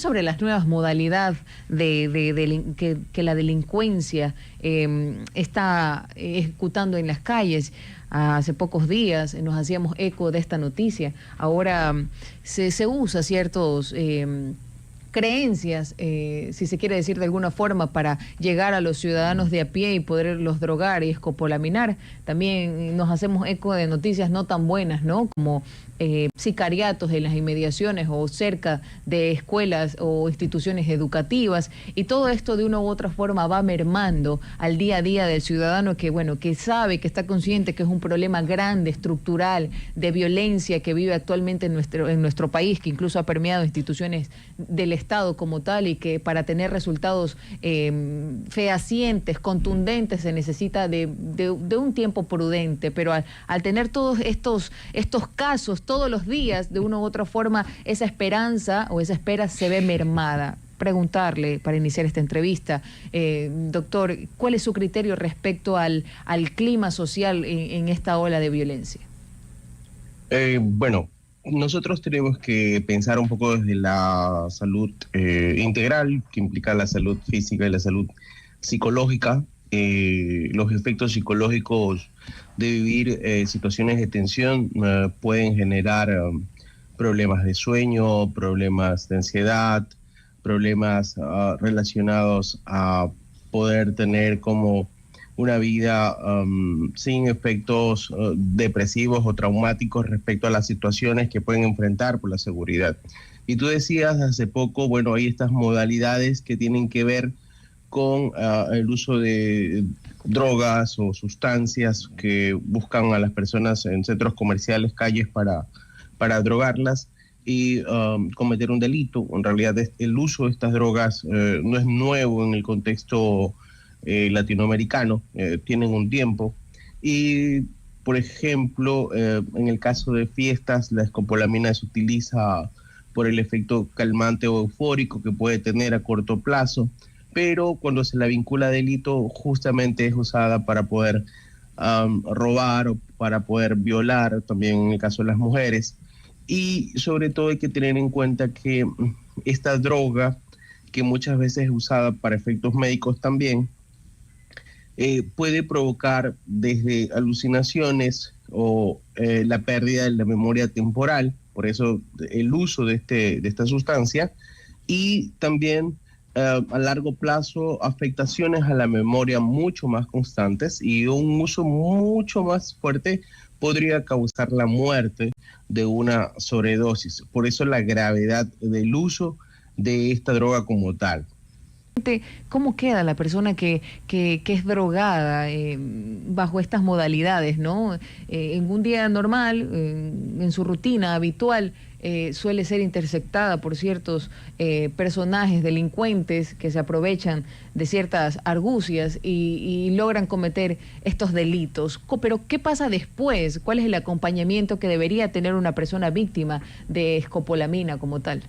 sobre las nuevas modalidades que la delincuencia está ejecutando en las calles. Hace pocos días nos hacíamos eco de esta noticia. Ahora se usa ciertos creencias, si se quiere decir de alguna forma, para llegar a los ciudadanos de a pie y poderlos drogar y escopolaminar. También nos hacemos eco de noticias no tan buenas, ¿no? Como sicariatos en las inmediaciones o cerca de escuelas o instituciones educativas, y todo esto de una u otra forma va mermando al día a día del ciudadano que, bueno, que sabe, que está consciente que es un problema grande, estructural, de violencia que vive actualmente en nuestro país, que incluso ha permeado instituciones del Estado como tal, y que para tener resultados fehacientes, contundentes, se necesita de un tiempo prudente, pero al tener todos estos casos todos los días, de una u otra forma, esa esperanza o esa espera se ve mermada. Preguntarle, para iniciar esta entrevista, doctor, ¿cuál es su criterio respecto al clima social en esta ola de violencia? Bueno, nosotros tenemos que pensar un poco desde la salud integral, que implica la salud física y la salud psicológica, los efectos psicológicos de vivir situaciones de tensión pueden generar problemas de sueño, problemas de ansiedad, problemas relacionados a poder tener como una vida sin efectos depresivos o traumáticos respecto a las situaciones que pueden enfrentar por la seguridad. Y tú decías hace poco, bueno, hay estas modalidades que tienen que ver con el uso de drogas o sustancias que buscan a las personas en centros comerciales, calles, para drogarlas y cometer un delito. En realidad el uso de estas drogas no es nuevo en el contexto latinoamericano, tienen un tiempo. Y, por ejemplo, en el caso de fiestas, la escopolamina se utiliza por el efecto calmante o eufórico que puede tener a corto plazo, pero cuando se la vincula a delito, justamente es usada para poder robar o para poder violar, también en el caso de las mujeres. Y sobre todo hay que tener en cuenta que esta droga, que muchas veces es usada para efectos médicos también, puede provocar desde alucinaciones o la pérdida de la memoria temporal, por eso el uso de esta sustancia, y también a largo plazo afectaciones a la memoria mucho más constantes, y un uso mucho más fuerte podría causar la muerte de una sobredosis. Por eso la gravedad del uso de esta droga como tal. ¿Cómo queda la persona que es drogada bajo estas modalidades, ¿no? En un día normal, en su rutina habitual, suele ser interceptada por ciertos personajes delincuentes que se aprovechan de ciertas argucias y logran cometer estos delitos. Pero ¿qué pasa después? ¿Cuál es el acompañamiento que debería tener una persona víctima de escopolamina como tal?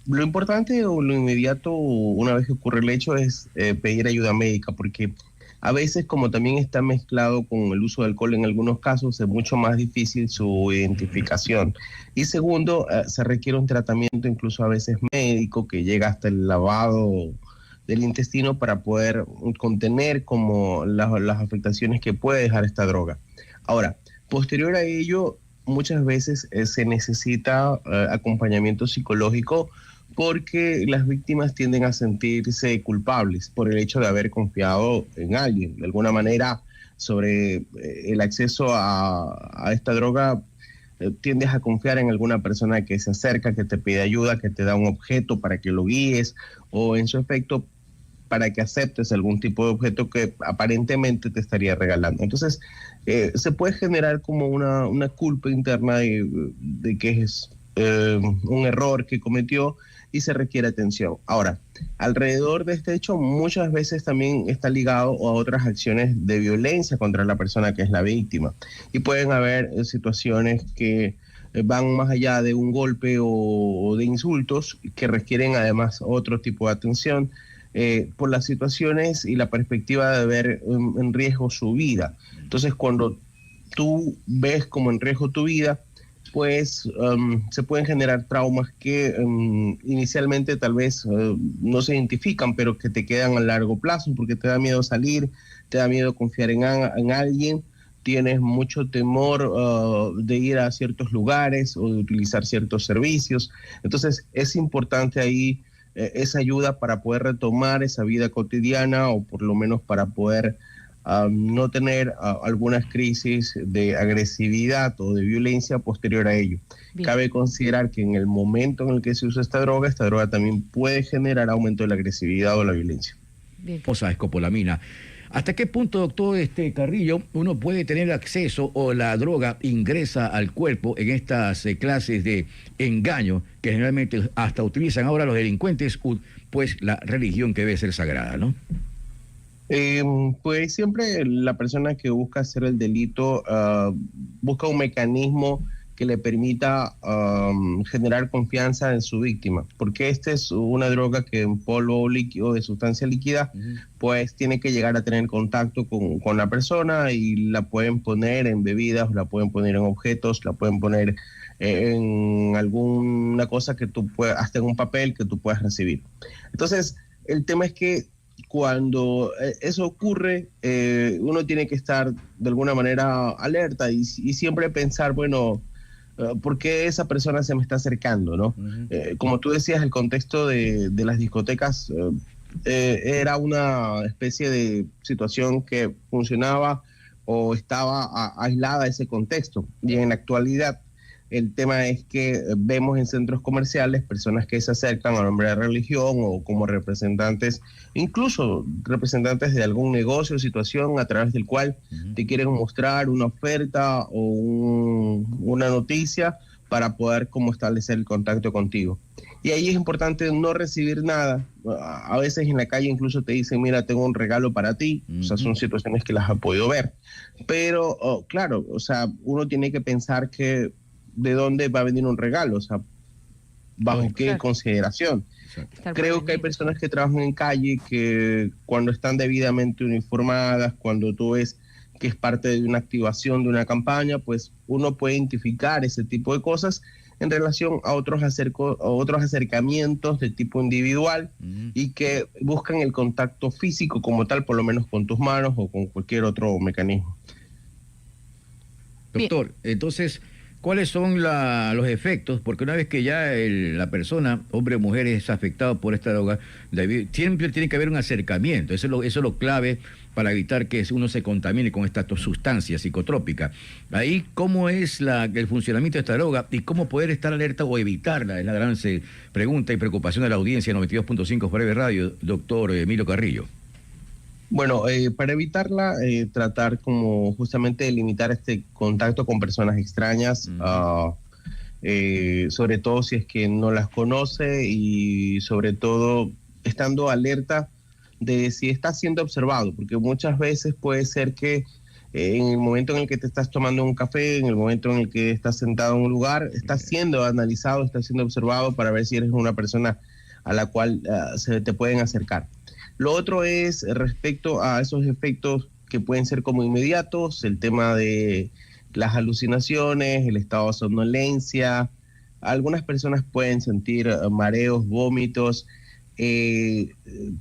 Lo importante o lo inmediato, una vez que ocurre el hecho, es pedir ayuda médica, porque a veces, como también está mezclado con el uso de alcohol en algunos casos, es mucho más difícil su identificación. Y segundo, se requiere un tratamiento incluso a veces médico, que llega hasta el lavado del intestino para poder contener como las afectaciones que puede dejar esta droga. Ahora, posterior a ello, muchas veces se necesita acompañamiento psicológico, porque las víctimas tienden a sentirse culpables por el hecho de haber confiado en alguien. De alguna manera, sobre el acceso a esta droga, tiendes a confiar en alguna persona que se acerca, que te pide ayuda, que te da un objeto para que lo guíes, o en su efecto para que aceptes algún tipo de objeto que aparentemente te estaría regalando. Entonces, se puede generar como una culpa interna de que es un error que cometió y se requiere atención. Ahora, alrededor de este hecho muchas veces también está ligado a otras acciones de violencia contra la persona que es la víctima. Y pueden haber situaciones que van más allá de un golpe o de insultos, que requieren además otro tipo de atención, por las situaciones y la perspectiva de ver en riesgo su vida. Entonces, cuando tú ves como en riesgo tu vida, pues se pueden generar traumas que inicialmente tal vez no se identifican, pero que te quedan a largo plazo, porque te da miedo salir, te da miedo confiar en alguien, tienes mucho temor de ir a ciertos lugares o de utilizar ciertos servicios. Entonces es importante ahí esa ayuda para poder retomar esa vida cotidiana, o por lo menos para poder no tener algunas crisis de agresividad o de violencia posterior a ello. Bien. Cabe considerar que en el momento en el que se usa esta droga también puede generar aumento de la agresividad o la violencia. Bien. O sea, escopolamina. ¿Hasta qué punto, doctor Carrillo, uno puede tener acceso o la droga ingresa al cuerpo en estas clases de engaño que generalmente hasta utilizan ahora los delincuentes, pues la religión que debe ser sagrada, ¿no? Pues siempre la persona que busca hacer el delito busca un mecanismo que le permita generar confianza en su víctima, porque esta es una droga que en polvo líquido, de sustancia líquida, pues tiene que llegar a tener contacto con la persona, y la pueden poner en bebidas, la pueden poner en objetos, la pueden poner en alguna cosa que tú puedas, hasta en un papel que tú puedas recibir. Entonces, el tema es que cuando eso ocurre, uno tiene que estar de alguna manera alerta y siempre pensar, bueno, ¿por qué esa persona se me está acercando, no? Como tú decías, el contexto de las discotecas era una especie de situación que funcionaba o estaba aislada de ese contexto. Y en la actualidad, el tema es que vemos en centros comerciales personas que se acercan a nombre de religión o como representantes, incluso representantes de algún negocio o situación a través del cual te quieren mostrar una oferta o una noticia para poder como establecer el contacto contigo. Y ahí es importante no recibir nada. A veces en la calle incluso te dicen, mira, tengo un regalo para ti. O sea, son situaciones que las has podido ver. Pero, claro, o sea, uno tiene que pensar que de dónde va a venir un regalo, o sea, bajo qué consideración. Creo que hay personas que trabajan en calle que cuando están debidamente uniformadas, cuando tú ves que es parte de una activación de una campaña, pues uno puede identificar ese tipo de cosas en relación a otros acercamientos de tipo individual y que buscan el contacto físico como tal, por lo menos con tus manos o con cualquier otro mecanismo. Doctor, entonces, ¿cuáles son los efectos? Porque una vez que ya la persona, hombre o mujer, es afectado por esta droga, siempre tiene que haber un acercamiento. Eso es lo clave para evitar que uno se contamine con esta sustancia psicotrópica. Ahí, ¿cómo es el funcionamiento de esta droga y cómo poder estar alerta o evitarla? Es la gran pregunta y preocupación de la audiencia 92.5 Breve Radio, doctor Emilio Carrillo. Bueno, para evitarla, tratar como justamente de limitar este contacto con personas extrañas, sobre todo si es que no las conoce, y sobre todo estando alerta de si está siendo observado, porque muchas veces puede ser que en el momento en el que te estás tomando un café, en el momento en el que estás sentado en un lugar, estás siendo analizado, estás siendo observado para ver si eres una persona a la cual se te pueden acercar. Lo otro es respecto a esos efectos que pueden ser como inmediatos, el tema de las alucinaciones, el estado de somnolencia. Algunas personas pueden sentir mareos, vómitos.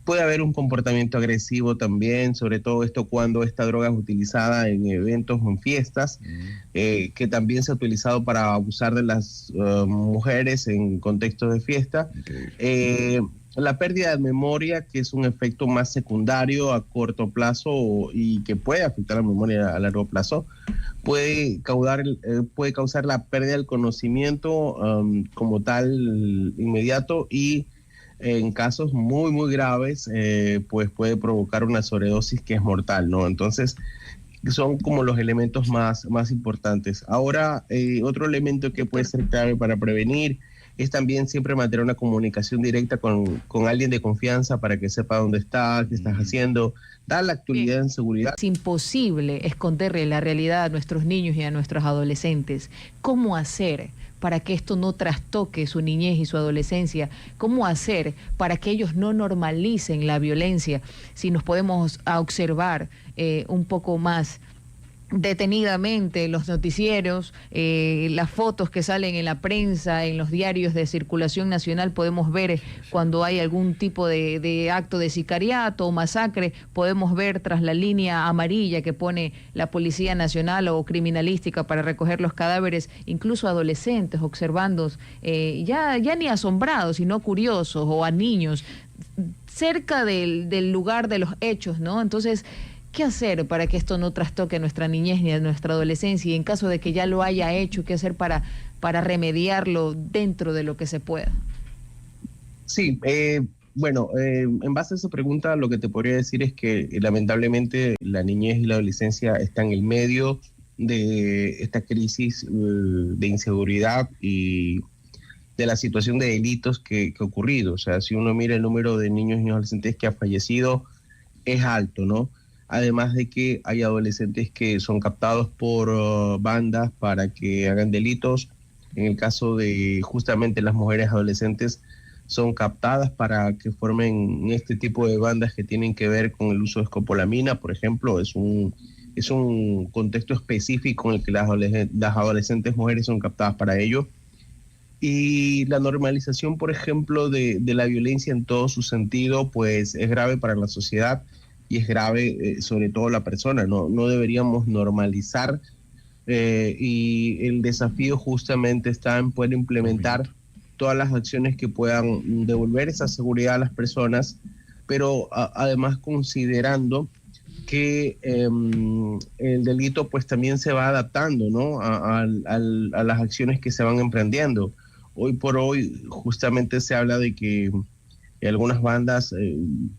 Puede haber un comportamiento agresivo también, sobre todo esto cuando esta droga es utilizada en eventos o en fiestas, que también se ha utilizado para abusar de las mujeres en contextos de fiesta. La pérdida de memoria, que es un efecto más secundario a corto plazo y que puede afectar la memoria a largo plazo, puede causar la pérdida del conocimiento como tal inmediato, y en casos muy, muy graves, pues puede provocar una sobredosis que es mortal, ¿no? Entonces, son como los elementos más importantes. Ahora, otro elemento que puede ser clave para prevenir es también siempre mantener una comunicación directa con alguien de confianza para que sepa dónde estás, qué estás haciendo, dar la actualidad en seguridad. Es imposible esconderle la realidad a nuestros niños y a nuestros adolescentes. ¿Cómo hacer para que esto no trastoque su niñez y su adolescencia? ¿Cómo hacer para que ellos no normalicen la violencia? Si nos podemos observar un poco más detenidamente los noticieros, las fotos que salen en la prensa, en los diarios de circulación nacional, podemos ver cuando hay algún tipo de acto de sicariato o masacre, podemos ver tras la línea amarilla que pone la Policía Nacional o criminalística para recoger los cadáveres, incluso adolescentes observando, ya ni asombrados, sino curiosos, o a niños cerca del lugar de los hechos, ¿no? Entonces, ¿qué hacer para que esto no trastoque nuestra niñez ni a nuestra adolescencia? Y en caso de que ya lo haya hecho, ¿qué hacer para remediarlo dentro de lo que se pueda? Sí, bueno, en base a esa pregunta, lo que te podría decir es que lamentablemente la niñez y la adolescencia están en el medio de esta crisis de inseguridad y de la situación de delitos que ha ocurrido. O sea, si uno mira el número de niños y adolescentes que ha fallecido, es alto, ¿no? Además de que hay adolescentes que son captados por bandas para que hagan delitos. En el caso de justamente las mujeres adolescentes, son captadas para que formen este tipo de bandas que tienen que ver con el uso de escopolamina, por ejemplo. Es un contexto específico en el que las adolescentes mujeres son captadas para ello. Y la normalización, por ejemplo, de la violencia en todo su sentido, pues es grave para la sociedad y es grave sobre todo la persona. No deberíamos normalizar y el desafío justamente está en poder implementar todas las acciones que puedan devolver esa seguridad a las personas, pero además considerando que el delito pues también se va adaptando, ¿no? a las acciones que se van emprendiendo. Hoy por hoy justamente se habla de que algunas bandas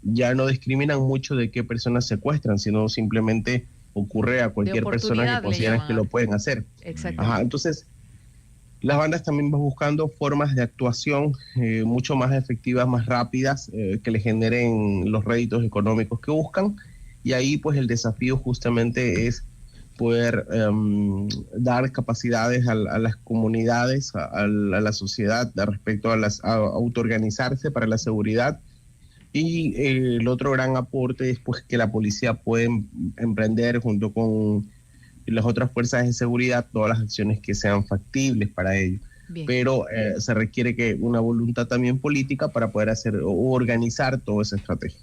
ya no discriminan mucho de qué personas secuestran, sino simplemente ocurre a cualquier persona que consideran que lo pueden hacer. Exactamente. Entonces, las bandas también van buscando formas de actuación mucho más efectivas, más rápidas, que le generen los réditos económicos que buscan. Y ahí pues el desafío justamente es poder dar capacidades a las comunidades, a la sociedad respecto a autoorganizarse para la seguridad. Y el otro gran aporte es pues que la policía puede emprender junto con las otras fuerzas de seguridad todas las acciones que sean factibles para ello. Bien. Pero se requiere que una voluntad también política para poder hacer o organizar toda esa estrategia.